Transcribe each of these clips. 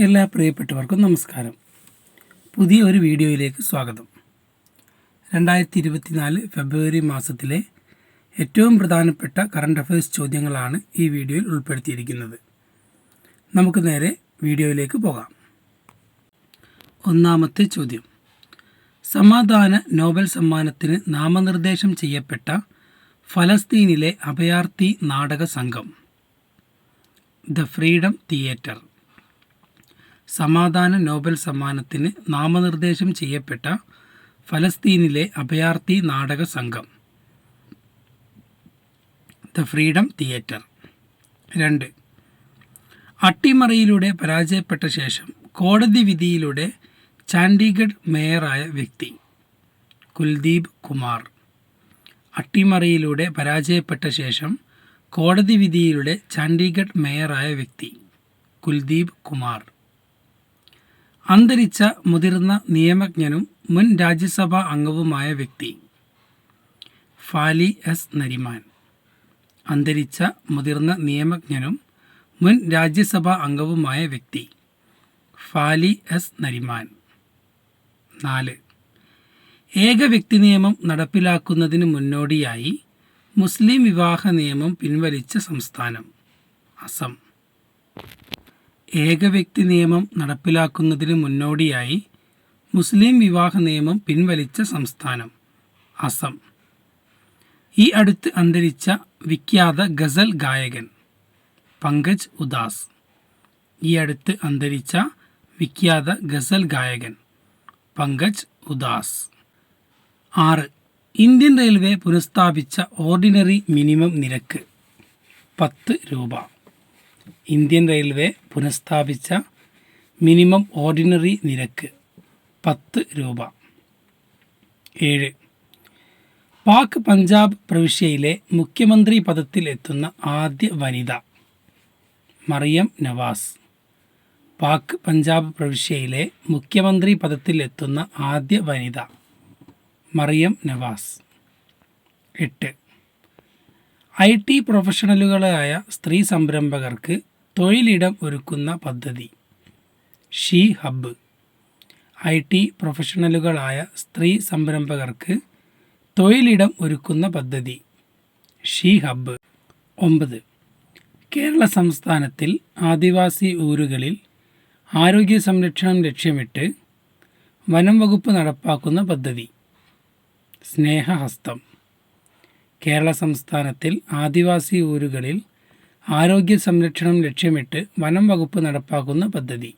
എല്ലാ പ്രിയപ്പെട്ടവർക്കും നമസ്കാരം. പുതിയ ഒരു വീഡിയോയിലേക്ക് സ്വാഗതം. 2024 ഫെബ്രുവരി മാസത്തിലെ ഏറ്റവും പ്രധാനപ്പെട്ട കറണ്ട് അഫയേഴ്സ് ചോദ്യങ്ങളാണ് ഈ വീഡിയോയിൽ ഉൾപ്പെടുത്തിയിരിക്കുന്നത്. നമുക്ക് നേരെ വീഡിയോയിലേക്ക് പോകാം. ഒന്നാമത്തെ ചോദ്യം: സമാധാന നോബൽ സമ്മാനത്തിന് നാമനിർദ്ദേശം ചെയ്യപ്പെട്ട ഫലസ്തീനിലെ അഭയാർത്ഥി നാടക സംഘം. The freedom theatre. സമാധാന നോബൽ സമ്മാനത്തിന് നാമനിർദ്ദേശം ചെയ്യപ്പെട്ട ഫലസ്തീനിലെ അഭയാർത്ഥി നാടക സംഘം. The freedom theatre. 2. അട്ടിമറിയിലൂടെ പരാജയപ്പെട്ട ശേഷം കോടതി വിധിയിലൂടെ ചണ്ഡീഗഡ് മേയറായ വ്യക്തി. കുൽദീപ് കുമാർ. അട്ടിമറിയിലൂടെ പരാജയപ്പെട്ട ശേഷം കോടതി വിധിയിലൂടെ ചണ്ഡീഗഡ് മേയറായ വ്യക്തി. കുൽദീപ് കുമാർ. അന്തരിച്ച മുതിർന്ന നിയമജ്ഞനും മുൻ രാജ്യസഭാ അംഗവുമായ വ്യക്തി. ഫാലി എസ് നരിമാൻ. അന്തരിച്ച മുതിർന്ന നിയമജ്ഞനും മുൻ രാജ്യസഭാ അംഗവുമായ വ്യക്തി. ഫാലി എസ് നരിമാൻ. 4. ഏക വ്യക്തി നിയമം നടപ്പിലാക്കുന്നതിന് മുന്നോടിയായി മുസ്ലിം വിവാഹ നിയമം പിൻവലിച്ച സംസ്ഥാനം. അസം. ഏക വ്യക്തി നിയമം നടപ്പിലാക്കുന്നതിന് മുന്നോടിയായി മുസ്ലിം വിവാഹ നിയമം പിൻവലിച്ച സംസ്ഥാനം. അസം. ഈ അടുത്ത് അന്തരിച്ച വിഖ്യാത ഗസൽ ഗായകൻ. പങ്കജ് ഉദാസ്. ഈ അടുത്ത് അന്തരിച്ച വിഖ്യാത ഗസൽ ഗായകൻ പങ്കജ് ഉദാസ്. 6. ഇന്ത്യൻ റെയിൽവേ പുനഃസ്ഥാപിച്ച ഓർഡിനറി മിനിമം നിരക്ക് 10 രൂപ. ഇന്ത്യൻ റെയിൽവേ പുനഃസ്ഥാപിച്ച മിനിമം ഓർഡിനറി നിരക്ക് 10 രൂപ. 7. പാക് പഞ്ചാബ് പ്രവിശ്യയിലെ മുഖ്യമന്ത്രി പദത്തിൽ എത്തുന്ന ആദ്യ വനിത. മറിയം നവാസ്. പാക് പഞ്ചാബ് പ്രവിശ്യയിലെ മുഖ്യമന്ത്രി പദത്തിൽ എത്തുന്ന ആദ്യ വനിത. മറിയം നവാസ്. 8. IT പ്രൊഫഷണലുകളായ സ്ത്രീ സംരംഭകർക്ക് തൊഴിലിടം ഒരുക്കുന്ന പദ്ധതി. She hub. IT പ്രൊഫഷണലുകളായ സ്ത്രീ സംരംഭകർക്ക് തൊഴിലിടം ഒരുക്കുന്ന പദ്ധതി. She hub. 9. കേരള സംസ്ഥാനത്തിൽ ആദിവാസി ഊരുകളിൽ ആരോഗ്യ സംരക്ഷണം ലക്ഷ്യമിട്ട് വനം വകുപ്പ് നടപ്പാക്കുന്ന പദ്ധതി. സ്നേഹഹസ്തം. കേരള സംസ്ഥാനത്തിൽ ആദിവാസി ഊരുകളിൽ ആരോഗ്യ സംരക്ഷണം ലക്ഷ്യമിട്ട് വനം വകുപ്പ് നടപ്പാക്കുന്ന പദ്ധതി.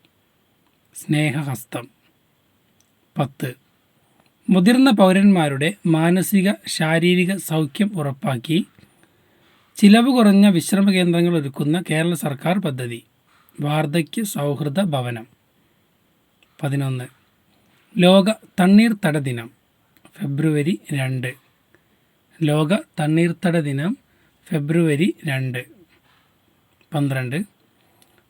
സ്നേഹഹസ്തം. 10. മുതിർന്ന പൗരന്മാരുടെ മാനസിക ശാരീരിക സൗഖ്യം ഉറപ്പാക്കി ചിലവ് കുറഞ്ഞ വിശ്രമ കേന്ദ്രങ്ങൾ ഒരുക്കുന്ന കേരള സർക്കാർ പദ്ധതി. വാർദ്ധക്യ സൗഹൃദ ഭവനം. 11. ലോക തണ്ണീർത്തട ദിനം ഫെബ്രുവരി 2. ലോക തണ്ണീർത്തട ദിനം ഫെബ്രുവരി 2. 12.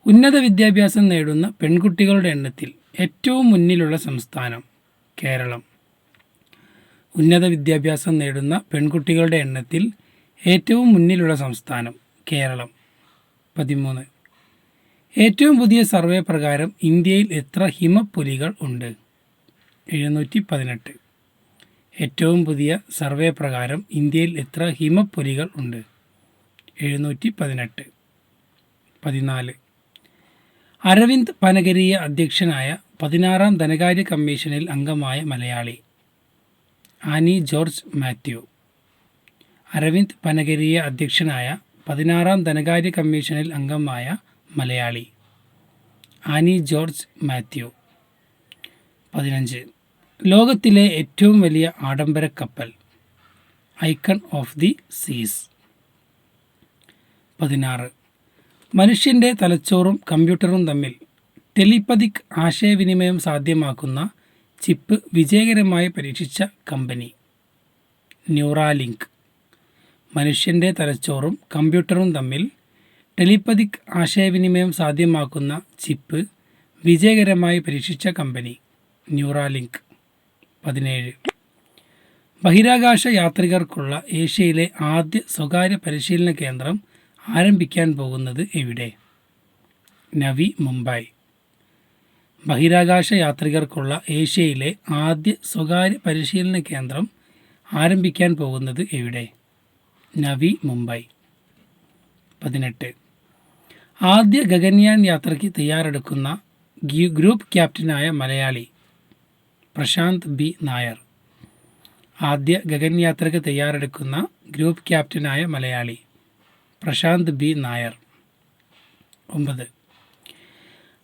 ഉന്നത വിദ്യാഭ്യാസം നേടുന്ന പെൺകുട്ടികളുടെ എണ്ണത്തിൽ ഏറ്റവും മുന്നിലുള്ള സംസ്ഥാനം. കേരളം. ഉന്നത വിദ്യാഭ്യാസം നേടുന്ന പെൺകുട്ടികളുടെ എണ്ണത്തിൽ ഏറ്റവും മുന്നിലുള്ള സംസ്ഥാനം. കേരളം. 13. ഏറ്റവും പുതിയ സർവേ പ്രകാരം ഇന്ത്യയിൽ എത്ര ഹിമപ്പുലികൾ ഉണ്ട്? 718. ഏറ്റവും പുതിയ സർവേ പ്രകാരം ഇന്ത്യയിൽ എത്ര ഹിമപ്പുലികൾ ഉണ്ട്? 718. 14. അരവിന്ദ് പനഗരിയ അധ്യക്ഷനായ 16-ാം ധനകാര്യ കമ്മീഷനിൽ അംഗമായ മലയാളി. ആനി ജോർജ് മാത്യു. അരവിന്ദ് പനഗരിയ അധ്യക്ഷനായ 16-ാം ധനകാര്യ കമ്മീഷനിൽ അംഗമായ മലയാളി. ആനി ജോർജ് മാത്യു. 15. ലോകത്തിലെ ഏറ്റവും വലിയ ആഡംബര കപ്പൽ. ഐക്കൺ ഓഫ് ദി സീസ്. 16. മനുഷ്യൻ്റെ തലച്ചോറും കമ്പ്യൂട്ടറും തമ്മിൽ ടെലിപതിക് ആശയവിനിമയം സാധ്യമാക്കുന്ന ചിപ്പ് വിജയകരമായി പരീക്ഷിച്ച കമ്പനി. ന്യൂറാലിങ്ക്. മനുഷ്യൻ്റെ തലച്ചോറും കമ്പ്യൂട്ടറും തമ്മിൽ ടെലിപതിക് ആശയവിനിമയം സാധ്യമാക്കുന്ന ചിപ്പ് വിജയകരമായി പരീക്ഷിച്ച കമ്പനി. ന്യൂറാലിങ്ക്. 17. ബഹിരാകാശ യാത്രികർക്കുള്ള ഏഷ്യയിലെ ആദ്യ സ്വകാര്യ പരിശീലന കേന്ദ്രം ആരംഭിക്കാൻ പോകുന്നത് എവിടെ? നവി മുംബൈ. ബഹിരാകാശ യാത്രികർക്കുള്ള ഏഷ്യയിലെ ആദ്യ സ്വകാര്യ പരിശീലന കേന്ദ്രം ആരംഭിക്കാൻ പോകുന്നത് എവിടെ? നവി മുംബൈ. 18. ആദ്യ ഗഗൻയാൻ യാത്രയ്ക്ക് തയ്യാറെടുക്കുന്ന ഗ്രൂപ്പ് ക്യാപ്റ്റനായ മലയാളി? പ്രശാന്ത് ബി നായർ. ആദ്യ ഗഗൻയാത്രയ്ക്ക് തയ്യാറെടുക്കുന്ന ഗ്രൂപ്പ് ക്യാപ്റ്റനായ മലയാളി? പ്രശാന്ത് ബി നായർ. 9.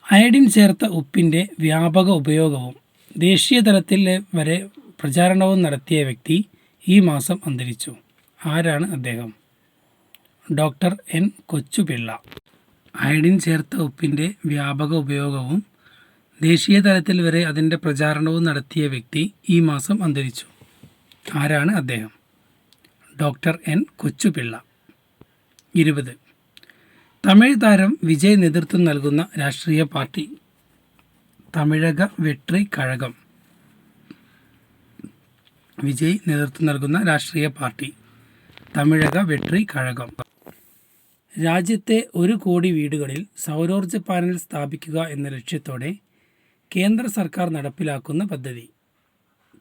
അയഡിൻ ചേർത്ത ഉപ്പിൻ്റെ വ്യാപക ഉപയോഗവും ദേശീയ തലത്തിൽ വരെ പ്രചാരണവും നടത്തിയ വ്യക്തി ഈ മാസം അന്തരിച്ചു. ആരാണ് അദ്ദേഹം? Doctor N കൊച്ചുപിള്ള. അയഡിൻ ചേർത്ത ഉപ്പിൻ്റെ വ്യാപക ഉപയോഗവും ദേശീയ തലത്തിൽ വരെ അതിൻ്റെ പ്രചാരണവും നടത്തിയ വ്യക്തി ഈ മാസം അന്തരിച്ചു. ആരാണ് അദ്ദേഹം? Doctor N കൊച്ചുപിള്ള. 20. തമിഴ് താരം വിജയ് നേതൃത്വം നൽകുന്ന രാഷ്ട്രീയ പാർട്ടി? തമിഴക വെട്രി കഴകം. വിജയ് നേതൃത്വം നൽകുന്ന രാഷ്ട്രീയ പാർട്ടി തമിഴക വെട്രി കഴകം. രാജ്യത്തെ 1 കോടി വീടുകളിൽ സൗരോർജ്ജ പാനൽ സ്ഥാപിക്കുക എന്ന ലക്ഷ്യത്തോടെ കേന്ദ്ര സർക്കാർ നടപ്പിലാക്കുന്ന പദ്ധതി?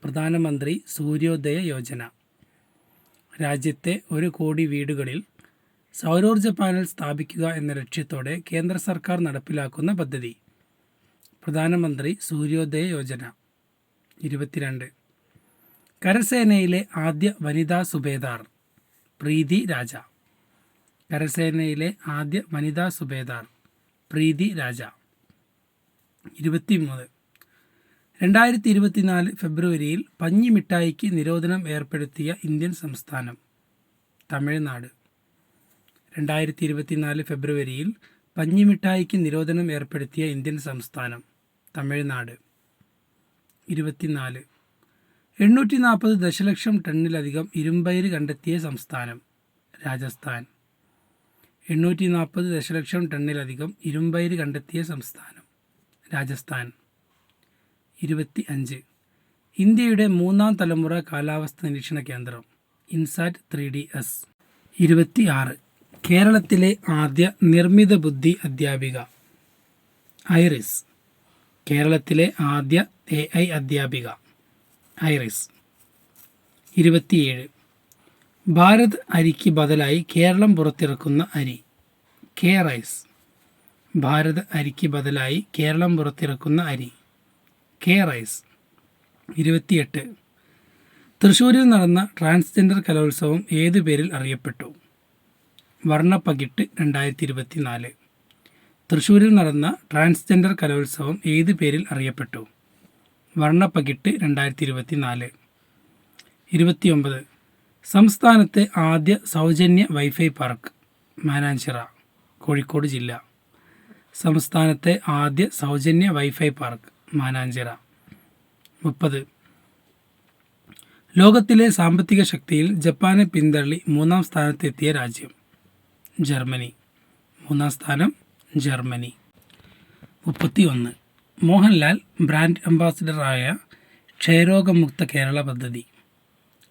പ്രധാനമന്ത്രി സൂര്യോദയ യോജന. രാജ്യത്തെ 1 കോടി വീടുകളിൽ സൗരോർജ്ജ പാനൽ സ്ഥാപിക്കുക എന്ന ലക്ഷ്യത്തോടെ കേന്ദ്ര സർക്കാർ നടപ്പിലാക്കുന്ന പദ്ധതി? പ്രധാനമന്ത്രി സൂര്യോദയ യോജന. 22. കരസേനയിലെ ആദ്യ വനിതാ സുബേദാർ? പ്രീതി രാജ. കരസേനയിലെ ആദ്യ വനിതാ സുബേദാർ പ്രീതി രാജ. 23. 2024 ഫെബ്രുവരിയിൽ പഞ്ഞിമിഠായിക്ക് നിരോധനം ഏർപ്പെടുത്തിയ ഇന്ത്യൻ സംസ്ഥാനം? തമിഴ്നാട്. 2024 ഫെബ്രുവരിയിൽ പഞ്ഞിമിഠായിക്ക് നിരോധനം ഏർപ്പെടുത്തിയ ഇന്ത്യൻ സംസ്ഥാനം? തമിഴ്നാട്. 24. 840 ദശലക്ഷം ടണ്ണിലധികം ഇരുമ്പയിര് കണ്ടെത്തിയ സംസ്ഥാനം? രാജസ്ഥാൻ. 840 ദശലക്ഷം ടണ്ണിലധികം ഇരുമ്പയിര് കണ്ടെത്തിയ സംസ്ഥാനം? രാജസ്ഥാൻ. 25. ഇന്ത്യയുടെ 3ാം തലമുറ കാലാവസ്ഥ നിരീക്ഷണ കേന്ദ്രം? ഇൻസാറ്റ് 3DS. 26. കേരളത്തിലെ ആദ്യ നിർമ്മിത ബുദ്ധി അധ്യാപിക? ഐറിസ്. കേരളത്തിലെ ആദ്യ AI അധ്യാപിക? ഐറിസ്. 27. ഭാരത് അരിക്ക് ബദലായി കേരളം പുറത്തിറക്കുന്ന അരി? K rice. ഭാരത് അരിക്ക് ബദലായി കേരളം പുറത്തിറക്കുന്ന അരി? K rice. 28. തൃശ്ശൂരിൽ നടന്ന ട്രാൻസ്ജെൻഡർ കലോത്സവം ഏതു പേരിൽ അറിയപ്പെട്ടു? വർണ്ണപ്പകിട്ട് 2024. തൃശ്ശൂരിൽ നടന്ന ട്രാൻസ്ജെൻഡർ കലോത്സവം ഏതു പേരിൽ അറിയപ്പെട്ടു? വർണ്ണപ്പകിട്ട് 2024. 29. സംസ്ഥാനത്തെ ആദ്യ സൗജന്യ വൈഫൈ പാർക്ക്? മാനാഞ്ചിറ, കോഴിക്കോട് ജില്ല. സംസ്ഥാനത്തെ ആദ്യ സൗജന്യ വൈഫൈ പാർക്ക് മാനാഞ്ചിറ. 30. ലോകത്തിലെ സാമ്പത്തിക ശക്തിയിൽ ജപ്പാനെ പിന്തള്ളി 3ാം സ്ഥാനത്തെത്തിയ രാജ്യം? ജർമ്മനി. 3ാം സ്ഥാനം ജർമ്മനി. 31. മോഹൻലാൽ ബ്രാൻഡ് അംബാസിഡറായ ക്ഷയരോഗമുക്ത കേരള പദ്ധതി?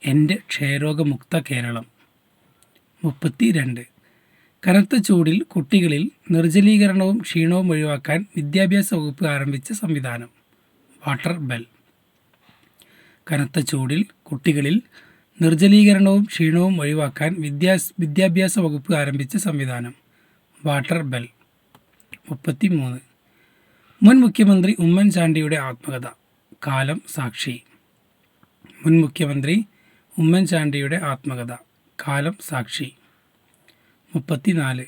എൻ്റെ ക്ഷയരോഗമുക്ത കേരളം. 32. കനത്ത ചൂടിൽ കുട്ടികളിൽ നിർജ്ജലീകരണവും ക്ഷീണവും ഒഴിവാക്കാൻ വിദ്യാഭ്യാസ വകുപ്പ് ആരംഭിച്ച സംവിധാനം? Water bell. കനത്ത ചൂടിൽ കുട്ടികളിൽ നിർജ്ജലീകരണവും ക്ഷീണവും ഒഴിവാക്കാൻ വിദ്യാഭ്യാസ വകുപ്പ് ആരംഭിച്ച സംവിധാനം? Water bell. 33. മുൻ മുഖ്യമന്ത്രി ഉമ്മൻചാണ്ടിയുടെ ആത്മകഥ? കാലം സാക്ഷി. മുൻ മുഖ്യമന്ത്രി ഉമ്മൻചാണ്ടിയുടെ ആത്മകഥ? കാലം സാക്ഷി. 34.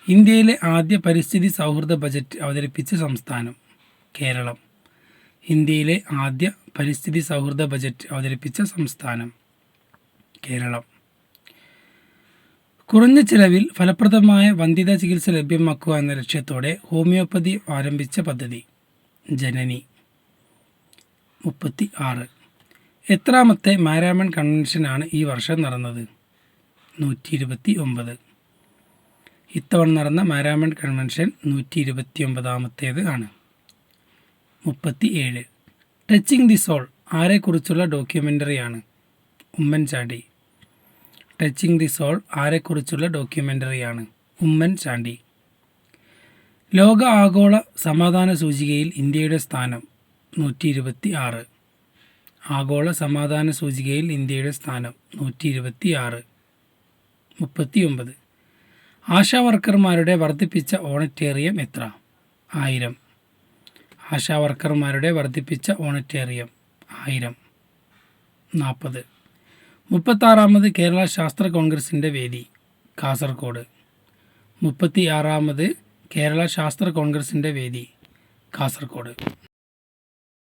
ഇന്ത്യയിലെ ആദ്യ പരിസ്ഥിതി സൗഹൃദ ബജറ്റ് അവതരിപ്പിച്ച സംസ്ഥാനം? കേരളം. ഇന്ത്യയിലെ ആദ്യ പരിസ്ഥിതി സൗഹൃദ ബജറ്റ് അവതരിപ്പിച്ച സംസ്ഥാനം? കേരളം. കുറഞ്ഞ ചിലവിൽ ഫലപ്രദമായ വന്ധ്യതാ ചികിത്സ ലഭ്യമാക്കുക എന്ന ലക്ഷ്യത്തോടെ ഹോമിയോപ്പതി ആരംഭിച്ച പദ്ധതി? ജനനി. 36. എത്രാമത്തെ മാരാമൺ കൺവെൻഷനാണ് ഈ വർഷം നടന്നത്? 129. ഇത്തവണ നടന്ന മാരാമൺ കൺവെൻഷൻ 129ാമത്തേത് ആണ്. 37. ടച്ചിങ് ദി സോൾ ആരെക്കുറിച്ചുള്ള ഡോക്യുമെൻ്ററിയാണ്? ഉമ്മൻചാണ്ടി. ടച്ചിങ് ദി സോൾ ആരെക്കുറിച്ചുള്ള ഡോക്യുമെൻ്ററിയാണ്? ഉമ്മൻചാണ്ടി. ലോക ആഗോള സമാധാന സൂചികയിൽ ഇന്ത്യയുടെ സ്ഥാനം 126. ആഗോള സമാധാന സൂചികയിൽ ഇന്ത്യയുടെ സ്ഥാനം 126. 39. ആശാ വർക്കർമാരുടെ വർദ്ധിപ്പിച്ച ഓണറ്റേറിയം എത്ര? 1000. ആശാ വർക്കർമാരുടെ വർദ്ധിപ്പിച്ച ഓണറ്റേറിയം 1000. 40. 36ാമത് കേരള ശാസ്ത്ര കോൺഗ്രസിൻ്റെ വേദി കാസർഗോഡ്. 36ാമത് കേരള ശാസ്ത്ര കോൺഗ്രസിൻ്റെ വേദി കാസർഗോഡ്.